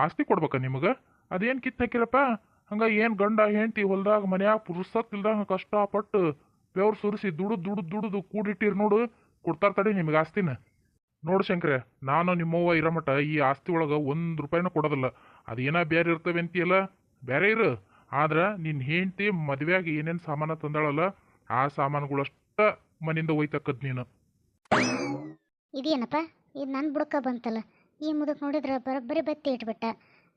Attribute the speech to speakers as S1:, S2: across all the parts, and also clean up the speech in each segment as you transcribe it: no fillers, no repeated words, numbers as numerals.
S1: ಆಸ್ತಿ ಕೊಡ್ಬೇಕ ನಿಮಗೆ? ಅದೇನು ಕಿತ್ತು ಹಾಕಿರಪ್ಪ? ಹಂಗ ಏನು ಗಂಡ ಹೆಂಡತಿ ಹೊಲ್ದಾಗ ಮನ್ಯಾಗ ಪುರುಸತ್ ಇಲ್ದಂಗ ಕಷ್ಟಪಟ್ಟು ಬೆವ್ರು ಸುರಿಸಿ ದುಡುದು ಕೂಡಿಟ್ಟಿರ್ ನೋಡು, ಕೊಡ್ತಾರ ತಡಿ ನಿಮಗೆ ಆಸ್ತಿನ. ನೋಡು ಶಂಕ್ರೆ, ನಾನು ನಿಮ್ಮವ್ವ ಇರೋ ಮಟ ಈ ಆಸ್ತಿ ಒಳಗೆ ₹1 ಕೊಡೋದಿಲ್ಲ. ಅದೇನ ಬೇರೆ ಇರ್ತವೆ ಅಂತೀಯಲ್ಲ, ಬೇರೆ ಇರು. ಆದ್ರೆ ನಿನ್ನ ಹೆಂಡತಿ ಮದುವೆಯಾಗಿ ಏನೇನು ಸಾಮಾನು ತಂದಾಳಲ್ಲ, ಆ ಸಾಮಾನುಗಳಷ್ಟ ಮನಿಂದ ಒಯ್ತಕ್ಕದ್ ನೀನು.
S2: ಇದೇನಪ್ಪ, ಇದು ನನ್ನ ಬುಡಕ ಬಂತಲ್ಲ. ಈ ಮುದಕ್ಕೆ ನೋಡಿದ್ರೆ ಬರೋಬ್ಬರಿ ಬತ್ತಿ ಇಟ್ಬಿಟ್ಟ.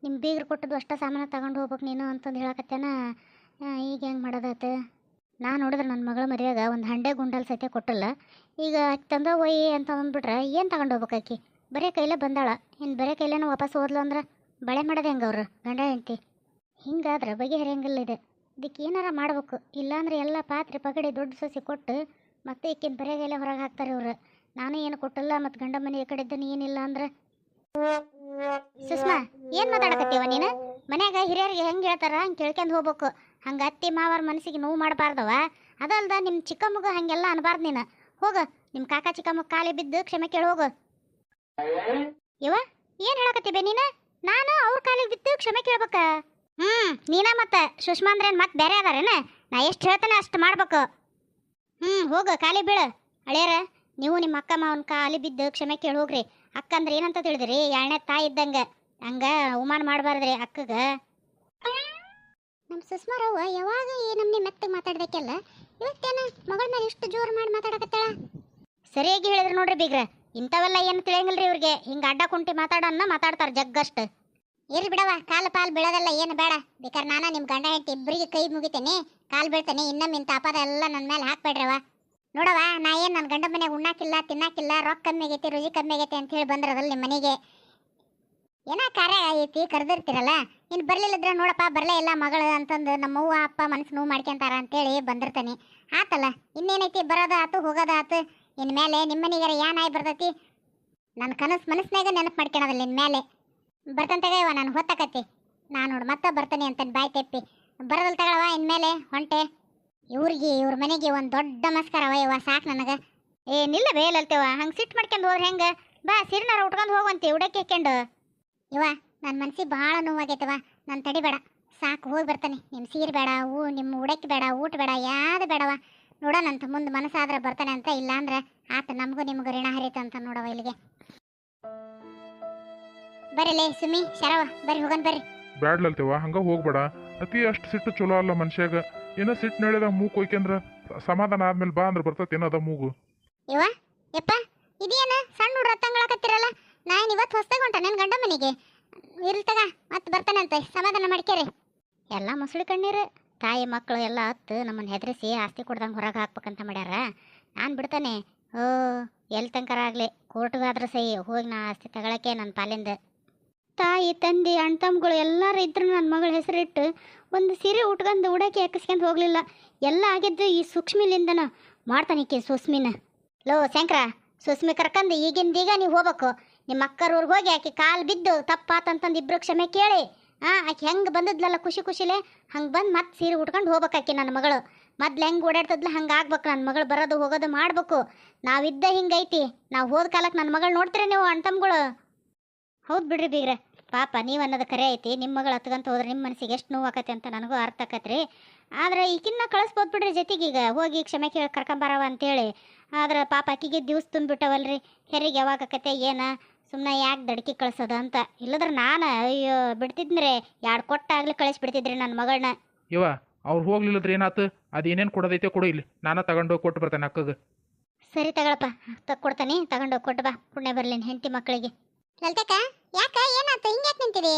S2: ನಿಮ್ಮ ಬೀಗರು ಕೊಟ್ಟದ್ದು ಅಷ್ಟ ಸಾಮಾನು ತಗೊಂಡು ಹೋಗ್ಬೇಕು ನೀನು ಅಂತಂದು ಹೇಳಕತ್ತೇನ. ಈಗ ಹೆಂಗೆ ಮಾಡೋದಾತ? ನಾನು ನೋಡಿದ್ರೆ ನನ್ನ ಮಗಳ ಮದುವೆಗೆ ಒಂದು ಹಂಡೆ ಗುಂಡಲ್ ಸಹಿತ ಕೊಟ್ಟಿಲ್ಲ. ಈಗ ತಂದ ಒಯ್ಯಿ ಅಂತ ಅಂದ್ಬಿಟ್ರೆ ಏನು ತಗೊಂಡು ಹೋಗ್ಬೇಕು ಆಕಿ? ಬರೀ ಕೈಲೇ ಬಂದಾಳ. ಇನ್ನು ಬರೀ ಕೈಲೇನ ವಾಪಸ್ ಹೋದ್ಲು ಅಂದ್ರೆ ಬಳೆ ಮಾಡೋದು ಹೆಂಗೆ ಅವ್ರು ಗಂಡ ಹೆಂಡತಿ? ಹಿಂಗಾದ್ರೆ ಬಗೆಹರಿಯಂಗಿಲ್ಲ ಇದೆ. ಇದಕ್ಕೆ ಏನಾರ ಮಾಡ್ಬೇಕು. ಇಲ್ಲಾಂದ್ರೆ ಎಲ್ಲ ಪಾತ್ರೆ ಪಗಡಿ ದೊಡ್ಡ ಸಸಿ ಕೊಟ್ಟು ಮತ್ತೆ ಈಕಿನ ಬರೆಗೆಲ್ಲ ಹೊರಗೆ ಹಾಕ್ತಾರೆ ಇವ್ರು. ನಾನು ಏನು ಕೊಟ್ಟಿಲ್ಲ, ಮತ್ತು ಗಂಡ ಮನೆ ಈ ಕಡೆ ಇದ್ದಾನೆ ಏನಿಲ್ಲ ಅಂದ್ರೆ. ಸುಷ್ಮಾ, ಏನು ಮಾತಾಡಕತ್ತೀವ ನೀನು? ಮನ್ಯಾಗ ಹಿರಿಯರಿಗೆ ಹೆಂಗೆ ಹೇಳ್ತಾರ ಹಂಗೆ ಕೇಳ್ಕೊಂಡು ಹೋಗ್ಬೇಕು. ಹಂಗೆ ಅತ್ತಿ ಮಾವರ ಮನಸ್ಸಿಗೆ ನೋವು ಮಾಡಬಾರ್ದವ. ಅದಲ್ದ ನಿಮ್ಮ ಚಿಕ್ಕಮ್ಮಗ ಹಾಗೆಲ್ಲ ಅನ್ಬಾರ್ದು ನೀನು. ಹೋಗು, ನಿಮ್ಮ ಕಾಕ ಚಿಕ್ಕಮ್ಮ ಕಾಲಿ ಬಿದ್ದು ಕ್ಷಮೆ ಕೇಳಿ ಹೋಗು. ಇವ ಏನು ಹೇಳಕತ್ತೀವಿ ನೀನು? ನಾನು ಅವ್ರ ಕಾಲಿಗೆ ಬಿದ್ದು ಕ್ಷಮೆ ಕೇಳ್ಬೇಕ? ನೀನ ಮತ್ತೆ ಸುಷ್ಮಾ ಅಂದ್ರೇನು ಮತ್ತೆ ಬೇರೆ ಅದಾರೇನ? ನಾ ಎಷ್ಟು ಹೇಳ್ತಾನೆ ಅಷ್ಟು ಮಾಡ್ಬೇಕು. ಹೋಗು, ಕಾಲಿ ಬೀಳು. ಅಳಿಯರ, ನೀವು ನಿಮ್ಮ ಅಕ್ಕ ಮಾವನ ಕಾಲಿ ಬಿದ್ದು ಕ್ಷಮೆ ಕೇಳಿ ಹೋಗ್ರಿ. ಅಕ್ಕ ಅಂದ್ರೆ ಏನಂತ ತಿಳಿದ್ರಿ? ಎರಡನೇ ತಾಯಿ ಇದ್ದಂಗೆ. ಹಂಗ ಅವಮಾನ ಮಾಡಬಾರ್ದ್ರಿ ಅಕ್ಕಗ. ನಮ್ಮ ಸುಷ್ಮಾರವ್ವ ಯಾವಾಗ ಈ ನಮ್ನಿ ಮೆತ್ತಗೆ ಮಾತಾಡ್ಬೇಕಲ್ಲ, ಇವತ್ತೇನ ಮಗಳ ಮೇಲೆ ಇಷ್ಟು ಜೋರು ಮಾಡಿ ಮಾತಾಡಕತ್ತಾಳ? ಸರಿಯಾಗಿ ಹೇಳಿದ್ರು ನೋಡ್ರಿ ಬೀಗ್ರ, ಇಂಥವೆಲ್ಲ ಏನು ತಿಳಿಯಂಗಿಲ್ರಿ ಇವ್ರಿಗೆ. ಹಿಂಗೆ ಅಡ್ಡ ಕುಂಟಿ ಮಾತಾಡೋನ್ನ ಮಾತಾಡ್ತಾರೆ ಜಗ್ಗಷ್ಟು. ಇರ್ಲಿ ಬಿಡವ, ಕಾಲು ಪಾಲು ಬೀಳೋದಲ್ಲ, ಏನು ಬೇಡ. ಬೇಕಾದ್ರೆ ನಾನು ನಿಮ್ಮ ಗಂಡ ಹೆಂಡತಿ ಇಬ್ಬರಿಗೆ ಕೈ ಮುಗಿತೇನೆ, ಕಾಲು ಬೀಳ್ತೇನೆ. ಇನ್ನೊಮ್ಮೆ ಇಂಥ ಅಪದ ಎಲ್ಲ ನನ್ನ ಮೇಲೆ ಹಾಕ್ಬೇಡ್ರವ. ನೋಡವ, ನಾ ಏನು ನನ್ನ ಗಂಡ ಮನೆಗೆ ಉಣ್ಣಾಕಿಲ್ಲ ತಿನ್ನಾಕಿಲ್ಲ, ರೊಕ್ಕ ಕಮ್ಮಿ ಆಗೈತಿ ರುಚಿ ಕಮ್ಮಿ ಆಗೈತಿ ಅಂತ ಹೇಳಿ ಬಂದ್ರದಲ್ಲ ನಿಮ್ಮ ಮನೆಗೆ. ಏನೋ ಕಾರ್ಯ ಐತಿ ಕರೆದಿರ್ತೀರಲ್ಲ, ಇನ್ನು ಬರಲಿಲ್ಲದ್ರೆ ನೋಡಪ್ಪ ಬರಲೇ ಇಲ್ಲ ಮಗಳು ಅಂತಂದು ನಮ್ಮವ್ವ ಅಪ್ಪ ಮನಸ್ಸು ನೋವು ಮಾಡ್ಕೊಂತಾರ ಅಂತೇಳಿ ಬಂದಿರ್ತಾನೆ. ಆತಲ್ಲ, ಇನ್ನೇನೈತಿ, ಬರೋದು ಆತು ಹೋಗೋದು ಆತು. ಇನ್ಮೇಲೆ ನಿಮ್ಮ ಮನೆಗಾರ ಏನಾಗಿ ಬರ್ತೈತಿ? ನನ್ನ ಮನಸ್ಸಿನಾಗ ನೆನಪು ಮಾಡ್ಕೊಳೋದಿಲ್ಲ ಇನ್ಮೇಲೆ. ಬರ್ತಂತಾಗ ಇವ ನಾನು ಹೊತ್ತಕತ್ತಿ, ನಾನು ನೋಡು ಮತ್ತೆ ಬರ್ತಾನೆ ಅಂತ ಬಾಯ್ ತೆಪ್ಪಿ ಬರೋದಲ್ ತಗೊಳವ. ಇನ್ಮೇಲೆ ಹೊಂಟೆ ಇವ್ರ ಮನೆಗೆ ಒಂದು ದೊಡ್ಡ ನಮಸ್ಕಾರವ. ಇವ ಸಾಕು ನನಗೆ. ಏನಿಲ್ಲ ಬೇಲಲ್ತೇವ, ಹಂಗೆ ಸಿಟ್ಟು ಮಾಡ್ಕೊಂಡು ಹೋದ್ರೆ ಹೆಂಗೆ? ಬಾ, ಸಿರಿನಾರ ಉಟ್ಕೊಂಡು ಹೋಗುವಂತೆ ಉಡಕ್ಕೆ ಹಾಕ್ಕೊಂಡು. ಇವ ನನ್ನ ಮನ್ಸಿಗೆ ಭಾಳ ನೋವಾಗೈತವ, ನಾನು ತಡಿಬೇಡ, ಸಾಕು ಹೋಗಿ ಬರ್ತಾನೆ. ನಿಮ್ಮ ಸೀರೆ ಬೇಡ, ನಿಮ್ಮ ಉಡಕ್ಕೆ ಬೇಡ, ಊಟ ಬೇಡ, ಯಾವುದು ಬೇಡವ. ನೋಡೋಣಂತ ಮುಂದೆ ಮನಸ್ಸಾದ್ರೆ ಬರ್ತಾನೆ ಅಂತ. ಇಲ್ಲ ಅಂದ್ರೆ ಆತ ನಮಗೂ ನಿಮಗೂ ಋಣ ಹರಿತಂತ ನೋಡವ. ಇಲ್ಲಿಗೆ ಬರಲೇ ಸುಮಿ ಶರವ, ಬರ್ರಿ ಹೋಗನ್ ಬರ್ರಿ.
S1: ಬ್ಯಾಡ್ಲಲ್ತೇವ, ಹಂಗ ಹೋಗ್ಬೇಡ. ಅತಿ ಅಷ್ಟು ಸಿಟ್ಟು ಚಲೋ ಅಲ್ಲ ಮನುಷ್ಯಾಗ. ಏನೋ ಸಿಟ್ಟು ನಡೆದ ಮೂಗು ಕೊಯ್ಕಂದ್ರ ಸಮಾಧಾನ ಆದ್ಮೇಲೆ ಬಾ ಅಂದ್ರೆ ಬರ್ತೈತಿ ಏನದ ಮೂಗು.
S2: ಇವ ಯಪ್ಪ, ಇದೇನ ಸಣ್ಣ ಹುಡ್ರ ತಂಗಳಕತ್ತಿರಲ್ಲ? ನಾನು ಇವತ್ತು ಹೊಸ್ದಾಗ ಹೊಂಟ ನನ್ನ ಗಂಡ ಮನೆಗೆ. ಇರ್ಲಿ ತಗ, ಮತ್ತೆ ಬರ್ತಾನಂತೆ, ಸಮಾಧಾನ ಮಾಡ್ಕೇರಿ. ಎಲ್ಲ ಮುಸುಳಿ ಕಣ್ಣೀರು. ತಾಯಿ ಮಕ್ಕಳು ಎಲ್ಲ ಹತ್ತು ನಮ್ಮನ್ನು ಹೆದರಿಸಿ ಆಸ್ತಿ ಕೊಡ್ದಂಗೆ ಹೊರಗೆ ಹಾಕ್ಬೇಕಂತ ಮಾಡ್ಯಾರ. ನಾನು ಬಿಡ್ತಾನೆ? ಎಲ್ಲಿ ತನಕರ ಆಗಲಿ ಕೋರ್ಟ್ಗಾದ್ರೂ ಸಹಿ ಹೋಗಿ ನಾ ಆಸ್ತಿ ತಗೊಳಕ್ಕೆ ನನ್ನ ಪಾಲಿಂದ. ತಾಯಿ ತಂದೆ ಅಣ್ಣ ತಮ್ಮಗಳು ಎಲ್ಲರೂ ಇದ್ರು ನನ್ನ ಮಗಳ ಹೆಸರಿಟ್ಟು ಒಂದು ಸೀರೆ ಉಟ್ಕೊಂಡು ಉಡಕ್ಕೆ ಹಾಕಿಸ್ಕೊಂಡು ಹೋಗಲಿಲ್ಲ. ಎಲ್ಲ ಆಗಿದ್ದು ಈ ಸೂಕ್ಷ್ಮಿಲಿಂದನ ಮಾಡ್ತಾನಿಕ್ಕೆ ಸುಸ್ಮಿನ. ಲೋ ಶಂಕರ, ಸುಸ್ಮಿ ಕರ್ಕಂದು ಈಗಿಂದೀಗ ನೀವು ಹೋಗ್ಬೇಕು. ನಿಮ್ಮ ಅಕ್ಕರವ್ರಿಗೆ ಹೋಗಿ ಆಕೆ ಕಾಲು ಬಿದ್ದು ತಪ್ಪಾತಂತಂದು ಇಬ್ಬರು ಕ್ಷಮೆ ಕೇಳಿ, ಆಕೆ ಹೆಂಗೆ ಬಂದದ್ಲಲ್ಲ ಖುಷಿ ಖುಷಿಲೇ ಹಂಗೆ ಬಂದು ಮತ್ತೆ ಸೀರೆ ಉಟ್ಕೊಂಡು ಹೋಗ್ಬೇಕಾಕಿ ನನ್ನ ಮಗಳು. ಮೊದ್ಲು ಹೆಂಗೆ ಓಡಾಡ್ತದ್ಲ ಹಂಗೆ ಆಗ್ಬೇಕು. ನನ್ನ ಮಗಳು ಬರೋದು ಹೋಗೋದು ಮಾಡಬೇಕು. ನಾವಿದ್ದ ಹಿಂಗೈತಿ, ನಾವು ಹೋದ ಕಾಲಕ್ಕೆ ನನ್ನ ಮಗಳು ನೋಡ್ತೀರಿ ನೀವು ಅಣ್ಣ ತಮ್ಮಗಳು. ಹೌದು ಬಿಡ್ರಿ ಬೀಗ್ರೆ, ಪಾಪ ನೀವು ಅನ್ನೋದು ಕರೆ ಐತಿ. ನಿಮ್ಮ ಮಗಳು ಹತ್ಕಂತ ಹೋದ್ರೆ ನಿಮ್ಮ ಮನಸ್ಸಿಗೆ ಎಷ್ಟು ನೋವು ಆಕತಿ ಅಂತ ನನಗೂ ಅರ್ಥ ಆಕತ್ರಿ. ಆದ್ರೆ ಈಗಿನ್ನ ಕಳಿಸ್ಬೋದು ಬಿಡ್ರಿ ಜೊತೆಗೀಗ ಹೋಗಿ ಕ್ಷಮೆ ಕೇಳಿ ಕರ್ಕೊಂಬರವ ಅಂತೇಳಿ. ಆದ್ರೆ ಪಾಪ ಆಕಿಗೆ ದಿವ್ಸ ತುಂಬಿಟ್ಟವಲ್ರಿ, ಹೆರಿಗೆ ಯಾವಾಗ ಆಕತೆ ಏನ, ಸುಮ್ಮನೆ ಯಾಕೆ ದಡ್ಕಿ ಕಳ್ಸೋದು ಅಂತ. ಇಲ್ಲದ್ರೆ ನಾನು ಅಯ್ಯೋ ಬಿಡ್ತಿದ್ರಿ, 2 ಕೊಟ್ಟಾಗ್ಲಿ ಕಳಿಸ್ಬಿಡ್ತಿದ್ರಿ ನನ್ನ ಮಗಳನ್ನ.
S1: ಇವ ಅವ್ರು ಹೋಗ್ಲಿಲ್ಲದ್ರೆ ಏನಾತು? ಅದೇನೇನು ಕೊಡೋದೈತೆ ಕೊಡು, ಇಲ್ಲಿ ನಾನು ತಗೊಂಡೋಗಿ ಕೊಟ್ಟು ಬರ್ತೇನೆ ಅಕ್ಕಗೆ.
S2: ಸರಿ ತಗೊಳಪ್ಪ, ಕೊಡ್ತಾನೆ, ತಗೊಂಡೋಗಿ ಕೊಟ್ಟು ಬಾ. ಪುಣ್ಯ ಬರಲಿ ಹೆಂಡತಿ ಮಕ್ಕಳಿಗೆ. ಲಲಿತಕ್ಕ, ಯಾಕ ಏನಾಯ್ತು ಹಿಂಗ್ಯಾಕೆ ನಿಂತಿರಿ?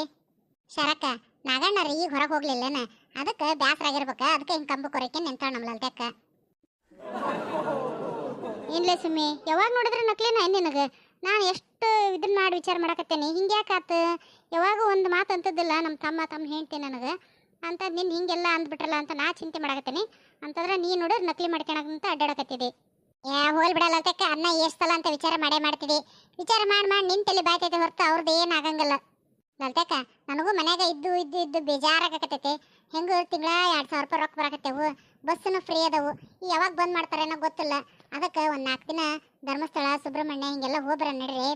S2: ಶರಕ್ಕ, ನಾಗಣ್ಣರ ಈಗ ಹೊರಗೆ ಹೋಗ್ಲಿಲ್ಲನ, ಅದಕ್ಕೆ ಬ್ಯಾಸರ ಆಗಿರ್ಬೇಕ, ಅದಕ್ಕೆ ಹಿಂಗೆ ಕಂಬ ಕೊರಕ್ಕೆ ನಿಂತಾಳ ನಮ್ಮ ಲಲಿತಕ್ಕ. ಏನ್ಲೇ ಸುಮ್ಮಿ, ಯಾವಾಗ ನೋಡಿದ್ರೆ ನಕ್ಲಿನ ನಿನಗೆ? ನಾನು ಎಷ್ಟು ಇದನ್ನ ಮಾಡಿ ವಿಚಾರ ಮಾಡಕತ್ತೇನೆ, ಹಿಂಗೆ ಯಾಕಾತು? ಯಾವಾಗ ಒಂದು ಮಾತು ಅಂತದಿಲ್ಲ ನಮ್ಮ ತಮ್ಮ ಹೆಂಡ್ತಿ ನನಗೆ ಅಂತ. ನಿನ್ನ ಹಿಂಗೆಲ್ಲ ಅಂದ್ಬಿಟ್ರಲ್ಲ ಅಂತ ನಾ ಚಿಂತೆ ಮಾಡಕತ್ತೇನೆ. ಅಂತಂದ್ರೆ ನೀನು ನೋಡಿದ್ರೆ ನಕಲಿ ಮಾಡ್ಕೊಳಕಂತ ಅಡ್ಡಾಡಕತ್ತಿದೆ. ಹೋಲ್ ಬಿಡಲ್ಲ ತಕ್ಕ, ಅನ್ನ ಎಷ್ಟು ಸಲ ಅಂತ ವಿಚಾರ ಮಾಡ್ತಿದ್ದಿ. ವಿಚಾರ ಮಾಡಿ ನಿನ್ನ ತಲೆ ಬಾಯ್ತೈತೆ ಹೊರತು ಅವ್ರದ್ದು ಏನು ಆಗಂಗಿಲ್ಲ. ಲಲ್ತಕ್ಕ, ನನಗೂ ಮನ್ಯಾಗ ಇದ್ದು ಬೇಜಾರಾಗಕತ್ತೈತೆ. ಹೆಂಗೂ ತಿಂಗಳ 2,000 ರೂಪಾಯಿ ರೊಕ್ಕ ಬರಾಕತ್ತೇವು, ಬಸ್ಸನ್ನು ಫ್ರೀ ಅದಾವು. ಈ ಯಾವಾಗ ಬಂದ್ ಮಾಡ್ತಾರೇನೋ ಗೊತ್ತಿಲ್ಲ. ಅದಕ್ಕೆ ಒಂದು 4 ದಿನ ಧರ್ಮಸ್ಥಳ ಸುಬ್ರಹ್ಮಣ್ಯ ಹಿಂಗೆಲ್ಲ ಹೋಗ್ಬರ ನಡ್ರಿ.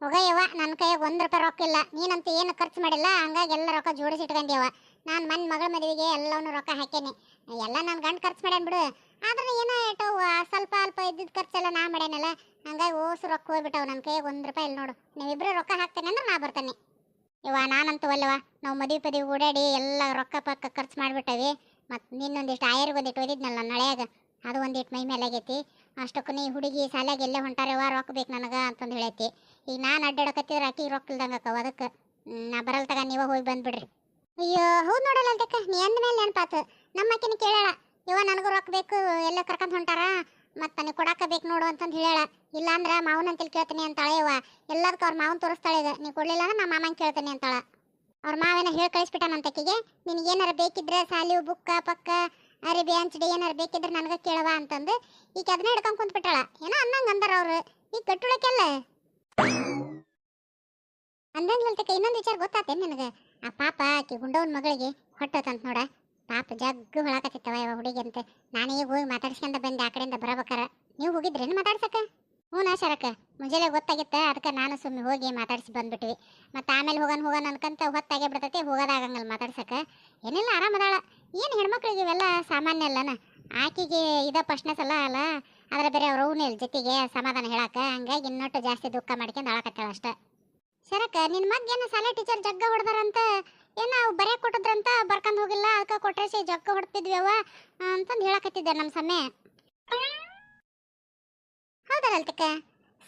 S2: ಹೋಗಯ್ಯವ್ವ, ನನ್ನ ಕೈಯಾಗ 1 ರೂಪಾಯಿ ರೊಕ್ಕ ಇಲ್ಲ. ನೀನಂತೂ ಏನು ಖರ್ಚು ಮಾಡಿಲ್ಲ, ಹಂಗಾಗಿ ಎಲ್ಲ ರೊಕ್ಕ ಜೋಡಿಸಿ ಇಟ್ಕೊಂಡ್ಯವ. ನಾನು ಮಗಳ ಮದುವೆಗೆ ಎಲ್ಲವನ್ನೂ ರೊಕ್ಕ ಹಾಕೇನಿ. ಎಲ್ಲ ನನ್ನ ಗಂಡ ಖರ್ಚು ಮಾಡ್ಯಾನ ಬಿಡು. ಆದ್ರೆ ಏನೋ ಏಟವು ಸ್ವಲ್ಪ ಅಲ್ಪ ಇದ್ದಿದ್ದು ಖರ್ಚೆಲ್ಲ ನಾ ಮಾಡ್ಯಾನಲ್ಲ, ಹಂಗಾಗಿ ಓಸು ರೊಕ್ಕ ಹೋಗ್ಬಿಟ್ಟವು. ನನ್ನ ಕೈಯಾಗ 1 ರೂಪಾಯಿ ಇಲ್ಲ ನೋಡು. ನೀವಿಬ್ರು ರೊಕ್ಕ ಹಾಕ್ತೇನೆ ಅಂದ್ರೆ ನಾ ಬರ್ತೇನೆ. ನಾನಂತೂ ಅಲ್ಲವ, ನಾವು ಮದುವೆ ಓಡಾಡಿ ಎಲ್ಲ ರೊಕ್ಕ ಪಕ್ಕ ಖರ್ಚು ಮಾಡಿಬಿಟ್ಟವಿ. ಮತ್ತು ನಿನ್ನೊಂದಿಷ್ಟು ಆಯರಿಗೆ ಒಂದಿಟ್ಟು ಒಯ್ದಿದ್ನಲ್ಲ ನಳೆಯಾಗ, ಅದು ಒಂದಿಟ್ಟು ಮೈ ಮೇಲೆ ಆಗೈತಿ. ಅಷ್ಟಕ್ಕೂ ನೀ ಹುಡುಗಿ ಸಾಲಾಗಿ ಎಲ್ಲೇ ಹೊಂಟಾರವ, ರೊಕ್ಕ ಬೇಕು ನನಗೆ ಅಂತಂದು ಹೇಳೈತಿ. ಈಗ ನಾನು ಅಡ್ಡಾಡಕತ್ತಿದ್ರೆ ಆಕಿಗೆ ರೊಕ್ಕ ಇಲ್ದಂಗೆ ಅಕ್ಕವ. ಅದಕ್ಕೆ ನಾ ಬರಲ್ ತಗ, ನೀವ ಹೋಗಿ ಬಂದ್ಬಿಡ್ರಿ. ಅಯ್ಯೋ ಹೌದು ನೋಡಲ್ಲ ಅಂತಕ್ಕ, ನೀ ಅಂದಮೇಲೆ ನೆನಪಾತು. ನಮ್ಮ ಅಕ್ಕಿನ ಕೇಳಾಳ, ನನಗೂ ರೊಕ್ಕ ಬೇಕು, ಎಲ್ಲ ಕರ್ಕೊಂಡು ಹೊಂಟಾರ, ಮತ್ತು ನನಗೆ ಕೊಡಾಕ ಬೇಕು ನೋಡು ಅಂತಂದು ಹೇಳಾಳ. ಇಲ್ಲಾಂದ್ರೆ ಮಾವನಂತಲ್ಲಿ ಕೇಳ್ತೀನಿ ಅಂತಾಳೆ. ಎಲ್ಲದಕ್ಕೆ ಅವ್ರ ಮಾವನ ತೋರಿಸ್ತಾಳೆ. ಈಗ ನೀ ಕೊಡಲಿಲ್ಲ ಅಂದ್ರೆ ನಮ್ಮ ಮಾಮಂಗೆ ಕೇಳ್ತೀನಿ ಅಂತಾಳ. ಅವ್ರ ಮಾವೇನ ಹೇಳಿ ಕಳಿಸ್ಬಿಟ್ಟಾನಂತಕ್ಕಿಗೆ, ನಿನಗೇನಾರ ಬೇಕಿದ್ರೆ ಸಾಲಿವು ಬುಕ್ಕ ಪಕ್ಕ ಅರಿಬಿ ಅಂಚಡಿ ಏನಾರು ಬೇಕಿದ್ರೆ ನನಗೆ ಕೇಳವ ಅಂತಂದು ಈಗ ಅದನ್ನ ಹಿಡ್ಕೊಂಡು ಕುಂತ್ಬಿಟ್ಟಾಳ. ಏನೋ ಅನ್ನಂಗೆ ಅಂದಾರ ಅವ್ರು. ಈಗ ಕಟ್ಟುಳಕ್ಕೆಲ್ಲ ಅಂದಂಗ್ಲಂತಕ್ಕ. ಇನ್ನೊಂದು ವಿಚಾರ ಗೊತ್ತಾತೇನು ನಿನಗೆ? ಆ ಪಾಪ ಆಕಿ ಗುಂಡವನ ಮಗಳಿಗೆ ಹೊಟ್ಟೋತಂತ ನೋಡ. ಪಾಪ ಜಗ್ಗು ಹೊಳಕತ್ತಿತ್ತವ ಯಾವ ಹುಡುಗಿ ಅಂತ. ನಾನು ಈಗ ಹೋಗಿ ಮಾತಾಡ್ಸ್ಕೊಂಡ ಬಂದೆ ಆ ಕಡೆಯಿಂದ ಬರಬೇಕಾರ. ನೀವು ಹೋಗಿದ್ರೇನು ಮಾತಾಡ್ಸಕ್ಕ? ಹ್ಞೂ ಶರಕ, ಮುಂಜಾನೆ ಗೊತ್ತಾಗಿತ್ತ, ಅದಕ್ಕೆ ನಾನು ಸುಮ್ಮನೆ ಹೋಗಿ ಮಾತಾಡ್ಸಿ ಬಂದ್ಬಿಟ್ವಿ. ಮತ್ತು ಆಮೇಲೆ ಹೋಗೋಣ ಅನ್ಕಂತ ಹೊತ್ತಾಗೆ ಬಿಡ್ತೈತಿ, ಹೋಗೋದಾಗಂಗಲ್ಲ ಮಾತಾಡ್ಸಕ್ಕೆ. ಏನಿಲ್ಲ, ಆರಾಮದಾಳ. ಏನು ಹೆಣ್ಮಕ್ಳಿಗೆ ಇವೆಲ್ಲ ಸಾಮಾನ್ಯ ಅಲ್ಲನ. ಆಕಿಗೆ ಫಸ್ಟ್ನೇ ಸಲ ಅಲ್ಲ, ಆದರೆ ಬೇರೆ ಅವ್ರ ಅವನೇ ಜೊತೆಗೆ ಸಮಾಧಾನ ಹೇಳಕ್ಕ, ಹಂಗಾಗಿ ಇನ್ನೊಟ್ಟು ಜಾಸ್ತಿ ದುಃಖ ಮಾಡ್ಕೊಂಡು ಅಳಕತ್ತಾಳ ಅಷ್ಟೆ. ಶರಕ, ನಿನ್ನ ಮಗ ಏನೋ ಶಾಲೆ ಟೀಚರ್ ಜಗ್ಗ ಹೊಡೆದಾರಂತ, ಏನೋ ಬರೆಯಕ್ಕೆ ಕೊಟ್ಟಿದ್ರಂತ, ಬರ್ಕೊಂಡು ಹೋಗಿಲ್ಲ, ಅದಕ್ಕೆ ಕೊಟ್ಟರೆ ಜಗ್ಗ ಹೊಡ್ತಿದ್ವಿ ಅಂತಂದು ಹೇಳಕತ್ತಿದ್ದೆ ನಮ್ಮ ಸಮಯ. ಹೌದಲ್ತಕ್ಕ,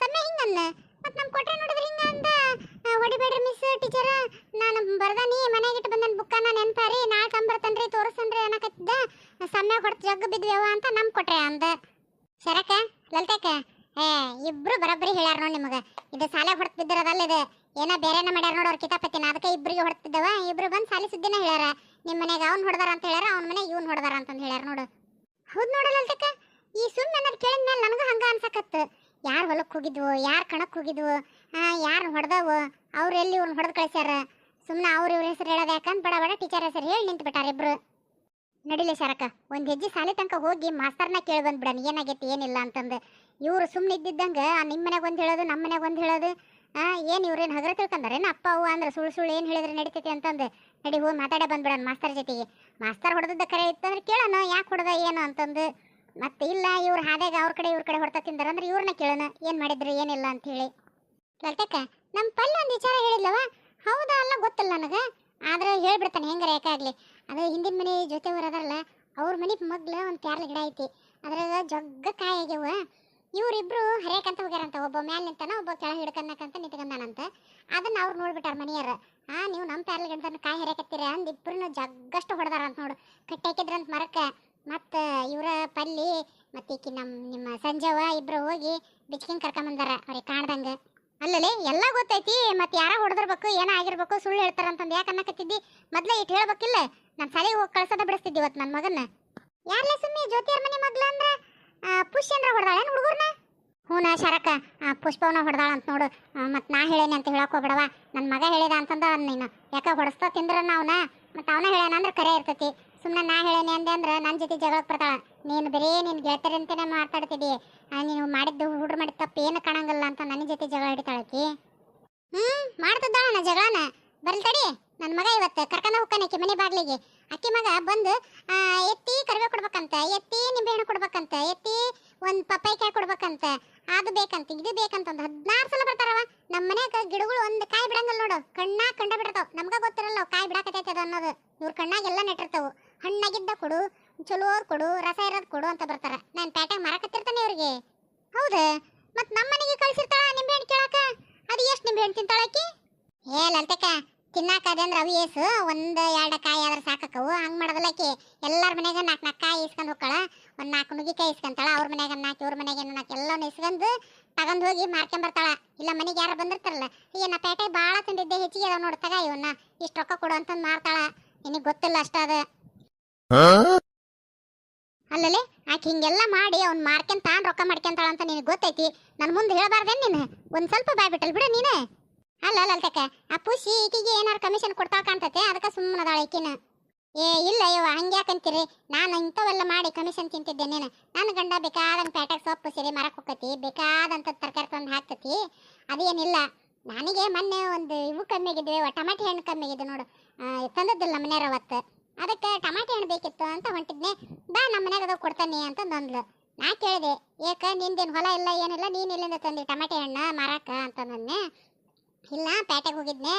S2: ಸಮಯ ಹಿಂಗನ್ನ. ಮತ್ತು ನಮ್ಮ ಕೊಟ್ರೆ ನೋಡಿದ್ರೆ ಹಿಂಗ ಅಂದ, ಹೊಡಿಬೇಡ್ರಿ ಮಿಸ್ ಟೀಚರ್, ನಾನು ಬರ್ದಾನಿ ಮನೆಗಿಟ್ಟು ಬಂದನ್ ಬುಕ್ಕನ್ನ ನೆನ್ಪಾರಿ, ನಾಳೆ ತಂಬರ್ತನ್ರಿ ತೋರಿಸ್ತನ್ರಿ ಅನ್ನಕತ್ತಿದ್ದ, ಸಮಯ ಹೊಡ್ತು ಜಗ್ಗ ಬಿದ್ವೇವ ಅಂತ ನಮ್ಮ ಕೊಟ್ರೆ ಅಂದ. ಶರಕ ಲಲ್ತಕ್ಕ, ಇಬ್ರು ಬರಬ್ಬರಿ ಹೇಳ್ಯಾರ ನೋಡಿ ನಿಮಗೆ. ಇದು ಶಾಲೆ ಹೊಡ್ತು ಬಿದ್ದಿರೋದಲ್ಲ, ಇದು ಏನೋ ಬೇರೆನ ಮಾಡ್ಯಾರ ನೋಡು ಅವ್ರ ಕಿತಾಪತಿನ, ಅದಕ್ಕೆ ಇಬ್ಬರಿಗೆ ಹೊಡ್ತಿದ್ದವ. ಇಬ್ರು ಬಂದು ಶಾಲೆ ಸುದ್ದಿನ ಹೇಳ್ಯಾರ. ನಿಮ್ಮ ಮನೆಗೆ ಅವ್ನು ಹೊಡೆದಾರ ಅಂತ ಹೇಳ್ಯಾರ, ಅವ್ನ ಮನೆಗೆ ಇವ್ನು ಹೊಡೆದಾರ ಅಂತಂದು ಹೇಳ್ಯಾರ ನೋಡು. ಹೌದು ನೋಡಲ್ಲ ಅಲ್ತಕ್ಕ, ಈ ಸುಮ್ಮನೆ ಅನ್ನೋದು ಕೇಳಿದ್ಮೇಲೆ ನನಗೂ ಹಂಗೆ ಅನ್ಸಕತ್ತು. ಯಾರು ಹೊಲಕ್ಕೆ ಹೋಗಿದ್ವು, ಯಾರು ಕಣಕ್ಕೆ ಹೋಗಿದ್ವು, ಯಾರು ಹೊಡೆದವು, ಅವ್ರು ಎಲ್ಲಿ ಇವ್ರನ್ನ ಹೊಡೆದು ಕಳಿಸ್ಯಾರ. ಸುಮ್ಮನೆ ಅವ್ರು ಇವ್ರ ಹೆಸರು ಹೇಳೋದು ಯಾಕಂತ ಬಡ ಬಡ ಟೀಚರ್ ಹೆಸರು ಹೇಳಿ ನಿಂತು ಬಿಟ್ಟಾರ ಇಬ್ರು. ನಡಿಲೆ ಶರಕ, ಒಂದು ಹೆಜ್ಜೆ ಶಾಲೆ ತನಕ ಹೋಗಿ ಮಾಸ್ತರ್ನ ಕೇಳಿ ಬಂದ್ಬಿಡಣ ಏನಾಗೈತಿ ಏನಿಲ್ಲ ಅಂತಂದು. ಇವ್ರು ಸುಮ್ಮನೆ ಇದ್ದಿದ್ದಂಗೆ ನಿಮ್ಮ ಮನೆಗೆ ಒಂದು ಹೇಳೋದು, ನಮ್ಮ ಮನೆಗೆ ಒಂದು ಹೇಳೋದು. ಏನು ಇವ್ರೇನು ಹಗರ ತಿಳ್ಕೊಂಡಾರೇನು ಅಪ್ಪ ಅವು ಅಂದ್ರೆ ಸುಳ್ಳು ಏನು ಹೇಳಿದ್ರೆ ನಡೀತೈತಿ ಅಂತಂದು. ನಡಿ ಹೋಗಿ ಮಾತಾಡೇ ಬಂದ್ಬಿಡಣ ಮಾಸ್ತರ್ ಜೊತೆಗೆ. ಮಾಸ್ತರ್ ಹೊಡೆದದ್ದು ಕರೆ ಇತ್ತಂದ್ರೆ ಕೇಳೋಣ, ಯಾಕೆ ಹೊಡೆದ ಏನು ಅಂತಂದು. ಮತ್ತೆ ಇಲ್ಲ ಇವ್ರು ಹಾದ್ಯಾಗ ಅವ್ರ ಕಡೆ ಇವ್ರ ಕಡೆ ಹೊಡ್ತಾ ತಿಂದಾರ ಅಂದ್ರೆ ಇವ್ರನ್ನ ಕೇಳೋಣ ಏನು ಮಾಡಿದ್ರು ಏನಿಲ್ಲ ಅಂತ ಹೇಳಿ. ಲಲ್ಟಕ್ಕ, ನಮ್ಮ ಪಲ್ಲೆ ಒಂದು ವಿಚಾರ ಹೇಳಿದ್ಲವ, ಹೌದಾ ಅಲ್ಲ ಗೊತ್ತಿಲ್ಲ ನನಗೆ, ಆದ್ರೆ ಹೇಳ್ಬಿಡ್ತಾನೆ ಹೆಂಗಾರ ಯಾಕಾಗಲಿ. ಅದು ಹಿಂದಿನ ಮನೆ ಜೊತೆ ಅದಾರಲ್ಲ, ಅವ್ರ ಮನೆ ಮಗ್ಲ ಒಂದು ಪ್ಯಾರ್ಲ ಗಿಡ ಐತಿ, ಅದ್ರಾಗ ಜಗ್ಗ ಕಾಯಿ ಆಗ್ಯಾವ. ಇವರಿಬ್ರು ಹರಿಯಕಂತ ಹೋಗ್ಯಾರಂತ, ಒಬ್ಬ ಮ್ಯಾಲೆ ನಿಂತಾನ, ಒಬ್ಬ ಕೆಳ ಹಿಡ್ಕನ್ನಕಂತ ನಿಂತ್ಕೊಂಡಾನಂತ. ಅದನ್ನ ಅವ್ರು ನೋಡ್ಬಿಟ್ಟಾರ ಮನೆಯಾರ. ನೀವು ನಮ್ಮ ಪ್ಯಾರ್ಲ ಗಿಡದನ್ನ ಕಾಯಿ ಹರಿಯಕತ್ತೀರ ಅಂದ್ ಇಬ್ಬರನ್ನ ಜಗ್ಗಷ್ಟು ಹೊಡೆದಾರಂತ ನೋಡು. ಕಟ್ಟಿ ಹಾಕಿದ್ರಂತ ಮರಕ್ಕೆ. ಮತ್ತು ಇವರ ಪಲ್ಲಿ ಮತ್ತು ಈಕಿ ನಿಮ್ಮ ಸಂಜೆವ ಇಬ್ರು ಹೋಗಿ ಬಿಚ್ಕಿಂಗ್ ಕರ್ಕೊಂಬಂದಾರ ಅವ್ರಿಗೆ ಕಾಣ್ದಂಗೆ. ಅಲ್ಲಲೇ ಎಲ್ಲ ಗೊತ್ತೈತಿ, ಮತ್ತು ಯಾರ ಹೊಡೆದಿರ್ಬೇಕು ಏನೋ ಆಗಿರ್ಬೇಕು, ಸುಳ್ಳು ಹೇಳ್ತಾರಂತಂದು ಯಾಕೆ ಅನ್ನಕತ್ತಿದ್ದಿ? ಮೊದಲೇ ಇಟ್ಟು ಹೇಳ್ಬೇಕಿಲ್ಲ. ನಾನು ಶಾಲೆಗೆ ಹೋಗಿ ಕಳ್ಸೋದ ಬಿಡಿಸ್ತಿದ್ದಿ ಇವತ್ತು ನನ್ನ ಮಗನ್ನ. ಯಾರ್ಲೇ ಸುಮ್ಮನೆ ಜ್ಯೋತಿಯರ ಮನೆ ಮಗ್ಲ ಅಂದ್ರೆ ಪುಷ್ಯಂದ್ರ ಹೊಡೆದಾಳೇನು ಹುಡುಗರ್ನ? ಹ್ಞೂ ಶರಕ, ಪುಷ್ಪವನ್ನ ಹೊಡೆದಾಳ ಅಂತ ನೋಡು. ಮತ್ತು ನಾ ಹೇಳೇನೆ ಅಂತ ಹೇಳಕ್ಕೆ ಹೋಗ್ಬಿಡವ, ನನ್ನ ಮಗ ಹೇಳಿದ ಅಂತಂದ ನೀನು ಯಾಕೆ ಹೊಡೆಸ್ತಾ ತಿಂದ್ರನ್ನ ಅವನ. ಮತ್ತು ಅವನ ಹೇಳ್ಯಾನ ಅಂದ್ರೆ ಕರೆ ಇರ್ತೈತಿ. ಸುಮ್ಮನೆ ನಾ ಹೇಳೇನೆ ಅಂದೆ ಅಂದ್ರೆ ನನ್ನ ಜೊತೆ ಜಗಳಕ್ಕೆ ಬರ್ತಾಳ. ನೀನು ಬರೀ ನಿನ್ನ ಗೆಳತಿಯರ ಅಂತಲೇ ಮಾತಾಡ್ತಿದ್ದಿ, ನೀನು ಮಾಡಿದ್ದು ಹುಡುಗರು ಮಾಡಿದ ತಪ್ಪು ಏನು ಕಾಣಂಗಿಲ್ಲ ಅಂತ ನನ್ನ ಜೊತೆ ಜಗಳ ಹಿಡಿತಾಳಕಿ. ಮಾಡ್ತಿದ್ದಾಳ ನಾ ಜಗಳನ. ಬರ್ಲಿ ತಡಿ, ನನ್ನ ಮಗ ಇವತ್ತು ಕರ್ಕೊಂಡು ಹೋಗ್ತಾನೆ ಆಕಿ ಮನೆ ಬಾಗ್ಲಿಗೆ. ಅಕ್ಕಿ ಮಗ ಬಂದು ಎತ್ತಿ ಕರಿಬೇವು ಕೊಡ್ಬೇಕಂತ, ಎತ್ತಿ ನಿಂಬೆಹಣ್ಣು ಕೊಡ್ಬೇಕಂತ, ಎತ್ತಿ ಒಂದು ಪಪ್ಪಾಯಿಕಾಯಿ ಕೊಡ್ಬೇಕಂತ, ಅದು ಬೇಕಂತ ಇದು ಬೇಕಂತ ಒಂದು 16 ಸಲ ಬರ್ತಾರವ. ನಮ್ಮ ಮನ್ಯಾಗ ಗಿಡಗಳು ಒಂದು ಕಾಯಿ ಬಿಡಂಗಲ್ಲ ನೋಡು, ಕಣ್ಣಾಗ ಕಂಡ ಬಿಡ್ತಾವ. ನಮ್ಗೆ ಗೊತ್ತಿರಲ್ಲ ಅವು ಕಾಯಿ ಬಿಡಾಕತೈತೆ ಅದು ಅನ್ನೋದು. ಇವ್ರ ಕಣ್ಣಾಗೆಲ್ಲ ನೆಟ್ಟಿರ್ತಾವು. ಹಣ್ಣಾಗಿದ್ದ ಕೊಡು, ಚಲೋರ್ ಕೊಡು, ರಸ ಇರೋದು ಕೊಡು ಅಂತ ಬರ್ತಾರ. ನಾನು ಪ್ಯಾಟ್ಯಾಗ ಮಾರಕತ್ತಿರ್ತಾನೆ ಇವ್ರಿಗೆ. ಹೌದಾ? ಮತ್ತು ನಮ್ಮ ಮನೆಗೆ ಕಳಿಸಿರ್ತಾಳ ನಿಂಬೆಹಣ್ಣು ಕೇಳಾಕ. ಅದು ಎಷ್ಟು ನಿಂಬೆಹಣ್ಣು ತಿಂತಾಳಕಿ? ಲಲ್ತಕ್ಕ, ತಿನ್ನಾಕ ಅದಂದ್ರೆ ಅವು ಏಸು 1-2 ಕಾಯಿ ಆದ್ರೆ ಸಾಕಕ್ಕವು. ಹಂಗೆ ಮಾಡೋದಲ್ಲಕಿ. ಎಲ್ಲರ ಮನೆಗೆ 4 ಕಾಯಿ ಇಸ್ಕೊಂಡು ಹೋಗ್ತಾಳ. ಒಂದು 4 ನುಗ್ಗಿಕಾಯಿ ಇಸ್ಕೊಂತಾಳ. ಅವ್ರ ಮನೆಗೆ 4, ಇವ್ರ ಮನೆಗೆ 4 ಎಲ್ಲವನ್ನ ಇಸ್ಕೊಂಡು ತಗೊಂಡು ಹೋಗಿ ಮಾರ್ಕೊಂಬರ್ತಾಳ. ಇಲ್ಲ ಮನೆಗೆ ಯಾರು ಬಂದಿರ್ತಾರಲ್ಲ, ಈಗ ನಾ ಪೇಟೆ ಭಾಳ ತಿಂದಿದ್ದೆ ಹೆಚ್ಚಿಗೆ ಅದಾವ ನೋಡಿ, ತಗ ಇವನ್ನ ಇಷ್ಟು ರೊಕ್ಕ ಕೊಡು ಅಂತಂದು ಮಾರ್ತಾಳ. ನಿನಗೆ ಗೊತ್ತಿಲ್ಲ ಅಷ್ಟ ಅದ. ಅಲ್ಲಲೇ ಆಕೆ ಹಿಂಗೆಲ್ಲ ಮಾಡಿ ಅವ್ನು ಮಾರ್ಕೊಂಡ್ ತಾನು ರೊಕ್ಕ ಮಾಡ್ಕೊಂತಾಳ ಅಂತ ನಿನಗೆ ಗೊತ್ತೈತಿ. ನನ್ನ ಮುಂದೆ ಹೇಳಬಾರ್ದೇನು ನೀನು? ಒಂದು ಸ್ವಲ್ಪ ಬಾಯ್ಬಿಟ್ಟಲ್ ಬಿಡು ನೀನು. ಅಲ್ಲ ಅಲ್ತಕ್ಕ, ಆ ಪುಷಿ ಈಕಿಗೆ ಏನಾರು ಕಮಿಷನ್ ಕೊಡ್ತಾಳ ಕಾಣ್ತತೆ, ಅದಕ್ಕೆ ಸುಮ್ಮನದಾಳ ಈಕಿನ. ಇಲ್ಲ ಯವ್ವ, ಹಂಗೆ ಯಾಕಂತೀರಿ? ನಾನು ಇಂಥವೆಲ್ಲ ಮಾಡಿ ಕಮಿಷನ್ ತಿಂತಿದ್ದೆ ನೀನು. ನನ್ನ ಗಂಡ ಬೇಕಾದಂಗೆ ಪೇಟೆಗೆ ಸೊಪ್ಪು ಸಿರಿ ಮರಕ್ಕೆ ಹೋಗ್ತತಿ, ಬೇಕಾದಂಥ ತರಕಾರಿ ತಂದು ಹಾಕ್ತತಿ, ಅದೇನಿಲ್ಲ. ನನಗೆ ಮೊನ್ನೆ ಒಂದು ಇವು ಕಮ್ಮಿ ಆಗಿದ್ವಿ, ಟಮಾಟಿ ಹಣ್ಣು ಕಮ್ಮಿ ಆಗಿದೆ ನೋಡು. ತಂದದ್ದಿಲ್ಲ ನಮ್ಮ ಮನೆಯವ್ರ ಅವತ್ತು, ಅದಕ್ಕೆ ಟಮಾಟಿ ಹಣ್ಣು ಬೇಕಿತ್ತು ಅಂತ ಹೊಂಟಿದ್ನೆ. ಬಾ ನಮ್ಮ ಮನ್ಯಾಗ ಅದಾವ ಕೊಡ್ತಾನೆ ಅಂತಂದು ಅಂದ್ಲು. ನಾ ಕೇಳಿದೆ, ಏಕ ನಿಂದೇನು ಹೊಲ ಇಲ್ಲ ಏನಿಲ್ಲ, ನೀನು ಎಲ್ಲಿಂದ ತಂದಿ ಟಮಾಟಿ ಹಣ್ಣು ಮಾರಾಕ ಅಂತಂದೆ. ಇಲ್ಲ ಪೇಟೆಗೆ ಹೋಗಿದ್ನೆ,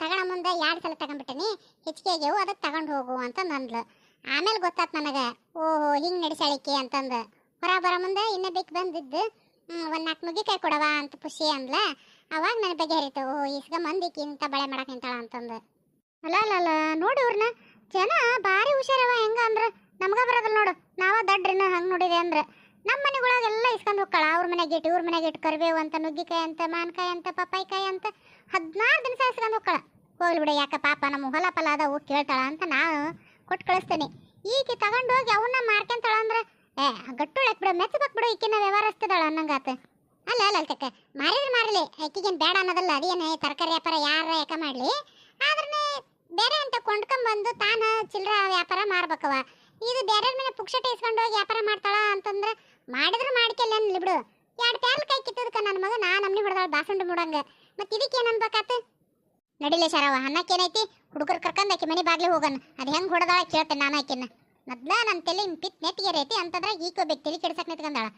S2: ತಗೊಳ ಮುಂದೆ 2 ಸಲ ತಗೊಂಡ್ಬಿಟ್ಟನಿ, ಹೆಚ್ಚಿಗೆ ಆಗ್ಯಾವು, ಅದಕ್ಕೆ ತಗೊಂಡು ಹೋಗು ಅಂತಂದು ಅಂದ್ಲು. ಆಮೇಲೆ ಗೊತ್ತಾತ್ ನನಗೆ, ಓಹೋ ಹಿಂಗೆ ನಡೆಸಾಳಿಕೆ ಅಂತಂದು. ಹೊರ ಬರೋ ಮುಂದೆ ಇನ್ನೂ ಬೇಕು ಬಂದಿದ್ದು, ಒಂದು 4 ನುಗ್ಗಿಕಾಯಿ ಕೊಡವ ಅಂತ ಪುಷಿ ಅಂದ್ಲ. ಅವಾಗ ನನ್ನ ಬಗ್ಗೆ ಹರಿತು, ಓಹೋ ಇಸ್ಗ ಮಂದಿಕ್ಕೆ ಇಂಥ ಬಳೆ ಮಾಡಕ್ಕೆ ನಿಂತಾಳ ಅಂತಂದು. ಅಲ್ಲ ಅಲ್ಲ ಅಲ್ಲ ನೋಡಿ ಇವ್ರನ್ನ, ಜನ ಭಾರಿ ಹುಷಾರವ. ಹೆಂಗ ಅಂದ್ರೆ ನಮ್ಗೆ ಬರೋದಿಲ್ಲ ನೋಡು, ನಾವ ದಡ್ರಿನ ಹಂಗೆ ನೋಡಿದೆ ಅಂದ್ರೆ. ನಮ್ಮ ಮನೆಗಳಾಗೆಲ್ಲ ಇಸ್ಕೊಂಡು ಹೋಗ್ತಾಳ, ಅವ್ರ ಮನೆಗೆ ಇಟ್ಟು ಇವ್ರ ಮನೆಗೆ ಇಟ್ಟು, ಕರಿಬೇವು ಅಂತ, ನುಗ್ಗಿಕಾಯಿ ಅಂತ, ಮಾನ್ಕಾಯಿ ಅಂತ, ಪಪ್ಪಾಯಿಕಾಯಿ ಅಂತ 16 ದಿವಸ ಇಸ್ಕೊಂಡು ಹೋಗ್ತಾಳ. ಹೋಗ್ಲಿ ಬಿಡ, ಯಾಕೆ ಪಾಪ ನಮ್ಮ ಹೊಲ ಫಲ ಅದಾವು ಕೇಳ್ತಾಳ ಅಂತ ನಾನು ಕೊಟ್ಟು ಕಳಿಸ್ತೇನೆ. ಈಗ ತಗೊಂಡು ಹೋಗಿ ಅವನ್ನ ಮಾರ್ಕೊಂತಾಳ ಅಂದ್ರೆ ಗಟ್ಟುಳಕ್ ಬಿಡ, ಮೆಚ್ಚಬೇಕು ಬಿಡು, ಈಕಿನ ವ್ಯವಹಾರಸ್ತದಾಳ ಅನ್ನಂಗಾತ. ಅಲ್ಲ ಅಲ್ಲ ಅಲ್ತಕ್ಕ, ಮಾರಿದ್ರೆ ಮಾರಲಿ, ಆಕಿಗೇನು ಬೇಡ ಅನ್ನೋದಲ್ಲ. ಅದೇನು ತರಕಾರಿ ವ್ಯಾಪಾರ ಯಾರ ಯಾಕೆ ಮಾಡಲಿ, ಆದ್ರೆ ಬೇರೆ ಅಂತ ಕೊಂಡ್ಕೊಂಬಂದು ತಾನು ಚಿಲ್ಲರ ವ್ಯಾಪಾರ ಮಾರ್ಬೇಕವ. ಇದು ಬೇರೆ ಮನೆ ಪುಕ್ಷಟೆ ಇಸ್ಕೊಂಡು ಹೋಗಿ ವ್ಯಾಪಾರ ಮಾಡ್ತಾಳ ಅಂತಂದ್ರೆ ಮಾಡಿದ್ರು ಮಾಡ್ಕೆಲ್ಲ ಅನ್ಲಿ ಬಿಡು. 2 ಪ್ಯಾರ್ಲ್ ಕೈ ಕಿತ್ತದಕ್ಕೆ ನನ್ನ ಮಗ ನಮ್ಮನೆ ಹೊಡೆದಾಳ ಬಾಸುಂಡು ಮುಡಂಗ. ಮತ್ತೆ ಇದಕ್ಕೆ ಏನು ಅನ್ಬೇಕಾತು? ನಡಿಲೆ ಶರವ, ಅನ್ನಕ್ಕೇನೈತಿ, ಹುಡುಗರು ಕರ್ಕೊಂಡು ಆಕಿ ಮನೆ ಬಾಗ್ಲಿ ಹೋಗೋಣ. ಅದು ಹೆಂಗೆ ಹೊಡೆದಾಳ ಕೇಳ್ತೇನೆ ನಾನು ಆಕಿನ. ಮೊದ್ಲ ನನ್ನ ತಲೆ ಪಿತ್ ನೆತ್ತಿಗೆ ರೈತಿ ಅಂತಂದ್ರೆ ಈಕೋಬೇಕು, ತಲೆ ಕೆಡ್ಸಕ್ಕೆ ನಿಂತ್ಕೊಂಡಾಳ.